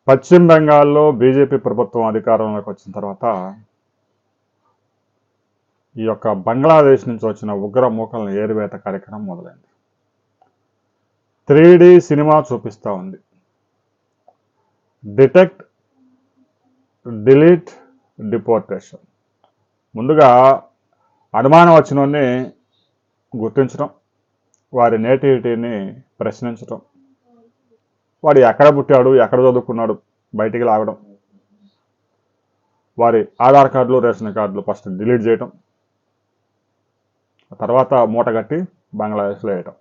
పశ్చిమ బెంగాల్లో బీజేపీ ప్రభుత్వం అధికారంలోకి వచ్చిన తర్వాత ఈ యొక్క బంగ్లాదేశ్ నుంచి వచ్చిన ఉగ్ర మూకలను ఏరివేత కార్యక్రమం మొదలైంది. 3D సినిమా చూపిస్తూ ఉంది. Detect, delete, deportation. ముందుగా అనుమానం వచ్చినోన్ని గుర్తించడం, వారి నేటివిటీని ప్రశ్నించడం, వాడు ఎక్కడ పుట్టాడు, ఎక్కడ చదువుకున్నాడు బయటికి లాగడం, వారి ఆధార్ కార్డులు, రేషన్ కార్డులు ఫస్ట్ డిలీట్ చేయటం, తర్వాత మూటగట్టి బంగ్లాదేశ్లో వేయటం.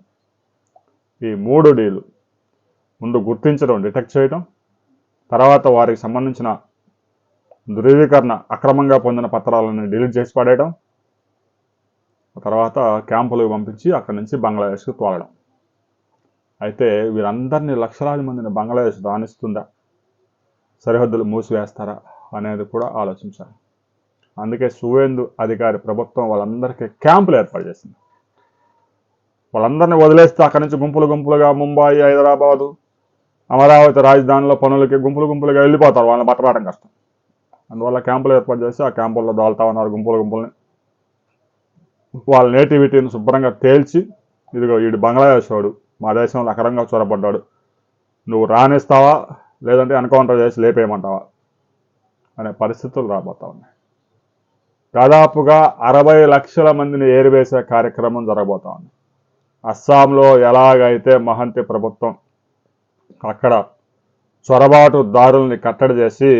ఈ 3 డీలు. ముందు గుర్తించడం, డిటెక్ట్ చేయటం, తర్వాత వారికి సంబంధించిన ధృవీకరణ అక్రమంగా పొందిన పత్రాలను డిలీట్ చేసి పడేయడం, తర్వాత క్యాంపులకు పంపించి అక్కడి నుంచి బంగ్లాదేశ్కి తోలడం. అయితే వీరందరినీ లక్షలాది మందిని బంగ్లాదేశ్ రాణిస్తుందా, సరిహద్దులు మూసివేస్తారా అనేది కూడా ఆలోచించాలి. అందుకే సువేందు అధికారి ప్రభుత్వం వాళ్ళందరికీ క్యాంపులు ఏర్పాటు చేసింది. వాళ్ళందరినీ వదిలేస్తే అక్కడి నుంచి గుంపులు గుంపులుగా ముంబాయి, హైదరాబాదు, అమరావతి రాజధానిలో పనులకి గుంపులు గుంపులుగా వెళ్ళిపోతారు. వాళ్ళని పట్టరావడం కష్టం. అందువల్ల క్యాంపులు ఏర్పాటు చేసి ఆ క్యాంపుల్లో దోలుతా ఉన్నారు గుంపులు గుంపుల్ని. వాళ్ళ నేటివిటీని శుభ్రంగా తేల్చి, ఇదిగో వీడు బంగ్లాదేశ్ వాడు, మా దేశంలో అకరంగా చొరబడ్డాడు, నువ్వు రాణిస్తావా లేదంటే ఎన్కౌంటర్ చేసి లేపేయమంటావా అనే పరిస్థితులు రాబోతా ఉన్నాయి. దాదాపుగా 60 లక్షల మందిని ఏరివేసే కార్యక్రమం జరగబోతా ఉంది. అస్సాంలో ఎలాగైతే మహంతి ప్రభుత్వం అక్కడ చొరబాటు దారుల్ని కట్టడి చేసి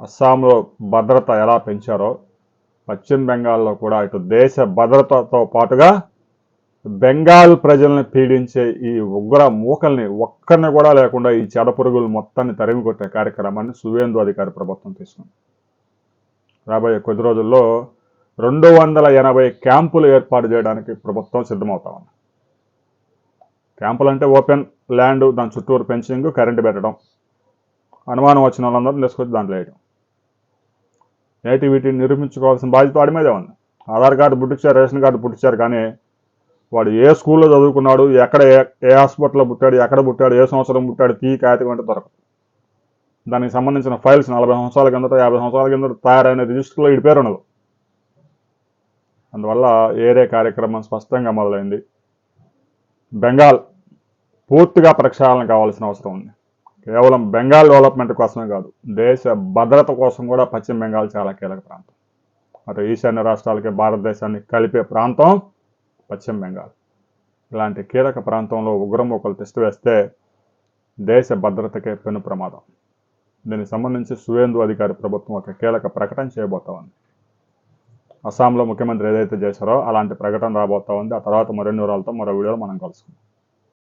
అస్సాంలో భద్రత ఎలా పెంచారో, పశ్చిమ బెంగాల్లో కూడా ఇటు దేశ భద్రతతో పాటుగా బెంగాల్ ప్రజల్ని పీడించే ఈ ఉగ్ర మూకల్ని ఒక్కరిని కూడా లేకుండా ఈ చెడపురుగులు మొత్తాన్ని తరిమి కొట్టే కార్యక్రమాన్ని సువేందు అధికారి ప్రభుత్వం తీసుకుంది. రాబోయే కొద్ది రోజుల్లో 280 క్యాంపులు ఏర్పాటు చేయడానికి ప్రభుత్వం సిద్ధమవుతా ఉంది. క్యాంపులు అంటే ఓపెన్ ల్యాండ్, దాని చుట్టూరు ఫెన్సింగ్, కరెంటు పెట్టడం, అనుమానం వచ్చిన వాళ్ళందరూ తీసుకొచ్చి దాంట్లో వేయడం. నేటివిటీని నిరూపించుకోవాల్సిన బాధ్యత వాడి మీదే ఉంది. ఆధార్ కార్డు పుట్టించారు, రేషన్ కార్డు పుట్టించారు, కానీ వాడు ఏ స్కూల్లో చదువుకున్నాడు, ఎక్కడ ఏ హాస్పిటల్లో పుట్టాడు, ఎక్కడ పుట్టాడు, ఏ సంవత్సరం పుట్టాడు కాగితం అంటే దొరకదు. దానికి సంబంధించిన ఫైల్స్ 40 సంవత్సరాల కిందట, 50 సంవత్సరాల కిందట తయారైన రిజిస్టర్లో ఇటు పేరు ఉండదు. అందువల్ల ఏరే కార్యక్రమం స్పష్టంగా మొదలైంది. బెంగాల్ పూర్తిగా ప్రక్షాళన కావాల్సిన అవసరం ఉంది. కేవలం బెంగాల్ డెవలప్మెంట్ కోసమే కాదు, దేశ భద్రత కోసం కూడా పశ్చిమ బెంగాల్ చాలా కీలక ప్రాంతం. అటు ఈశాన్య రాష్ట్రాలకి భారతదేశాన్ని కలిపే ప్రాంతం పశ్చిమ బెంగాల్. ఇలాంటి కీలక ప్రాంతంలో ఉగ్రమూకలు తిష్టవేస్తే దేశ భద్రతకే పెను ప్రమాదం. దీనికి సంబంధించి సువేందు అధికారి ప్రభుత్వం ఒక కీలక ప్రకటన చేయబోతా ఉంది. అస్సాంలో ముఖ్యమంత్రి ఏదైతే చేశారో అలాంటి ప్రకటన రాబోతా ఉంది. ఆ తర్వాత మరిన్ని వివరాలతో మరో వీడియోలో మనం కలుసుకుందాం.